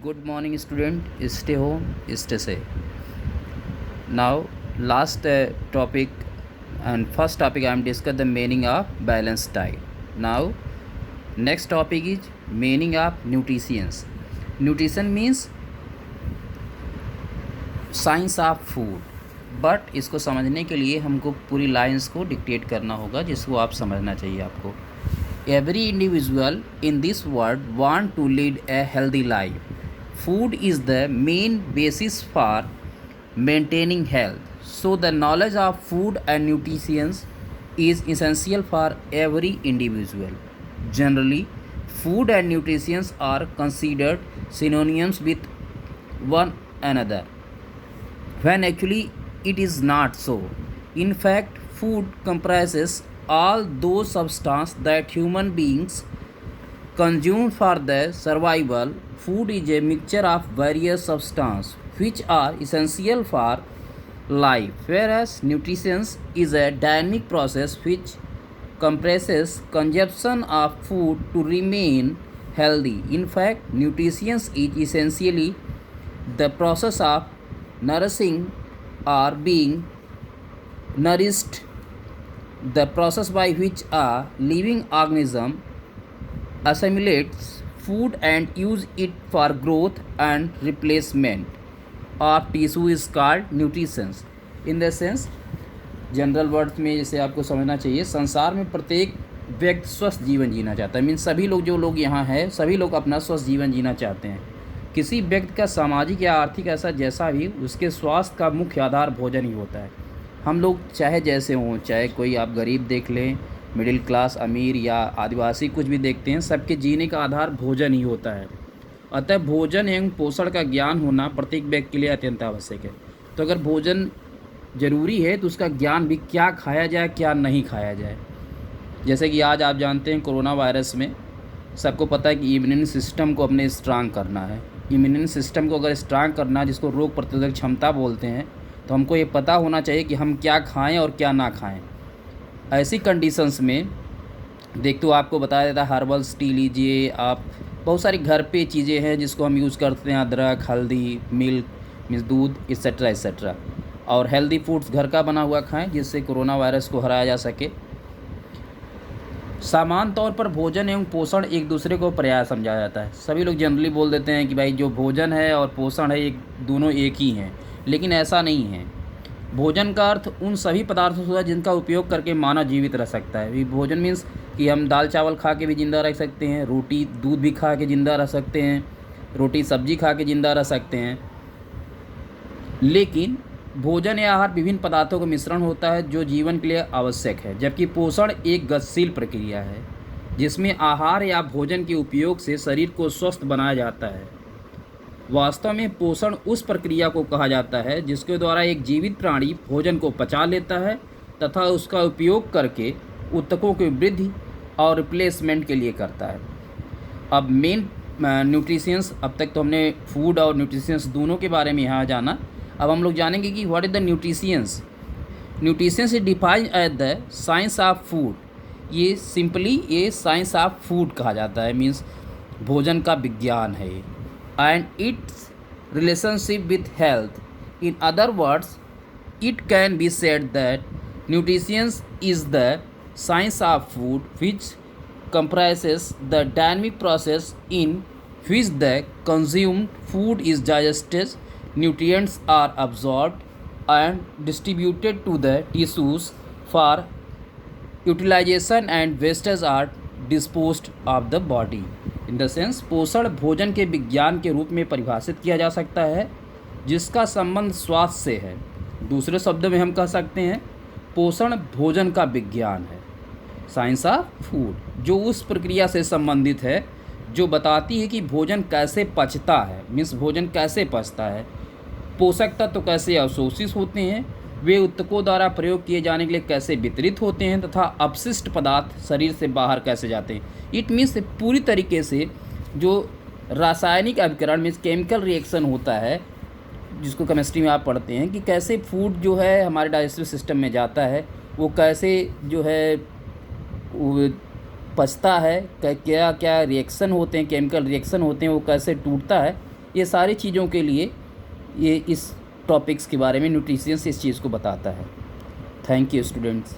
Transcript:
Good morning, student. Stay home, stay safe. Now, last topic and first topic I am discuss the meaning of balanced diet. Now, next topic is meaning of nutrition. Nutrition means science of food, but इसको समझने के लिए हमको पूरी lines को dictate करना होगा, जिसको आप समझना चाहिए आपको. Every individual in this world want to lead a healthy life. Food is the main basis for maintaining health. So the knowledge of food and nutrition is essential for every individual. Generally, food and nutrition are considered synonyms with one another, when actually it is not so. In fact, food comprises all those substances that human beings consume for their survival. Food is a mixture of various substances which are essential for life, whereas nutrition is a dynamic process which compresses consumption of food to remain healthy. In fact, nutrition is essentially the process of nourishing or being nourished, the process by which a living organism assimilates food and use it for growth and replacement of tissue is called nutrition. In the sense, general words में जैसे आपको समझना चाहिए, संसार में प्रत्येक व्यक्ति स्वस्थ जीवन जीना चाहता है. मीन्स सभी लोग, जो लोग यहाँ हैं, सभी लोग अपना स्वस्थ जीवन जीना चाहते हैं. किसी व्यक्ति का सामाजिक या आर्थिक ऐसा जैसा भी, उसके स्वास्थ्य का मुख्य आधार भोजन ही होता है. हम लोग चाहे जैसे हों, चाहे कोई आप गरीब देख लें, मिडिल क्लास, अमीर या आदिवासी, कुछ भी देखते हैं, सबके जीने का आधार भोजन ही होता है. अतः भोजन एवं पोषण का ज्ञान होना प्रत्येक व्यक्ति के लिए अत्यंत आवश्यक है. तो अगर भोजन जरूरी है तो उसका ज्ञान भी, क्या खाया जाए क्या नहीं खाया जाए. जैसे कि आज आप जानते हैं, कोरोना वायरस में सबको पता है कि इम्यून सिस्टम को अपने स्ट्रांग करना है. इम्यून सिस्टम को अगर स्ट्रांग करना है, जिसको रोग प्रतिरोधक क्षमता बोलते हैं, तो हमको ये पता होना चाहिए कि हम क्या खाएँ और क्या ना खाएँ. ऐसी कंडीशंस में तो आपको बताया देता है, हर्बल्स टी लीजिए आप. बहुत सारी घर पे चीज़ें हैं जिसको हम यूज़ करते हैं, अदरक, हल्दी, मिल्क, दूध, एक्सेट्रा एक्सेट्रा. और हेल्दी फूड्स घर का बना हुआ खाएं, जिससे कोरोना वायरस को हराया जा सके. सामान्य तौर पर भोजन एवं पोषण एक दूसरे को पर्याय समझा जाता है. सभी लोग जनरली बोल देते हैं कि भाई जो भोजन है और पोषण है, एक दोनों एक ही हैं, लेकिन ऐसा नहीं है. भोजन का अर्थ उन सभी पदार्थों से होता है जिनका उपयोग करके मानव जीवित रह सकता है. भोजन मीन्स कि हम दाल चावल खा के भी ज़िंदा रह सकते हैं, रोटी दूध भी खा के ज़िंदा रह सकते हैं, रोटी सब्जी खा के ज़िंदा रह सकते हैं. लेकिन भोजन या आहार विभिन्न पदार्थों का मिश्रण होता है जो जीवन के लिए आवश्यक है, जबकि पोषण एक गतिशील प्रक्रिया है जिसमें आहार या भोजन के उपयोग से शरीर को स्वस्थ बनाया जाता है. वास्तव में पोषण उस प्रक्रिया को कहा जाता है जिसके द्वारा एक जीवित प्राणी भोजन को पचा लेता है तथा उसका उपयोग करके ऊतकों की वृद्धि और रिप्लेसमेंट के लिए करता है. अब मेन न्यूट्रिशंस, अब तक तो हमने फूड और न्यूट्रिशंस दोनों के बारे में यहाँ जाना. अब हम लोग जानेंगे कि what is the nutritions. Nutritions is defined as the science of food. ये सिंपली ये साइंस ऑफ फूड कहा जाता है, मीन्स भोजन का विज्ञान है ये. And its relationship with health. In other words, it can be said that nutrition is the science of food, which comprises the dynamic process in which the consumed food is digested, nutrients are absorbed and distributed to the tissues for utilization, and wastes are disposed of the body. In the sense, पोषण भोजन के विज्ञान के रूप में परिभाषित किया जा सकता है जिसका संबंध स्वास्थ्य से है. दूसरे शब्द में हम कह सकते हैं पोषण भोजन का विज्ञान है, साइंस ऑफ फूड, जो उस प्रक्रिया से संबंधित है जो बताती है कि भोजन कैसे पचता है. मीन्स भोजन कैसे पचता है, पोषक तत्व कैसे अवशोषित होते हैं, वे ऊतकों द्वारा प्रयोग किए जाने के लिए कैसे वितरित होते हैं तथा अपशिष्ट पदार्थ शरीर से बाहर कैसे जाते हैं. इट मीन्स पूरी तरीके से जो रासायनिक अभिकरण मीन्स केमिकल रिएक्शन होता है, जिसको केमिस्ट्री में आप पढ़ते हैं, कि कैसे फूड जो है हमारे डाइजेस्टिव सिस्टम में जाता है, वो कैसे जो है वो पचता है, क्या क्या रिएक्शन होते हैं, केमिकल रिएक्शन होते हैं, वो कैसे टूटता है. ये सारी चीज़ों के लिए ये इस टॉपिक्स के बारे में न्यूट्रिशियंस इस चीज़ को बताता है। Thank you students.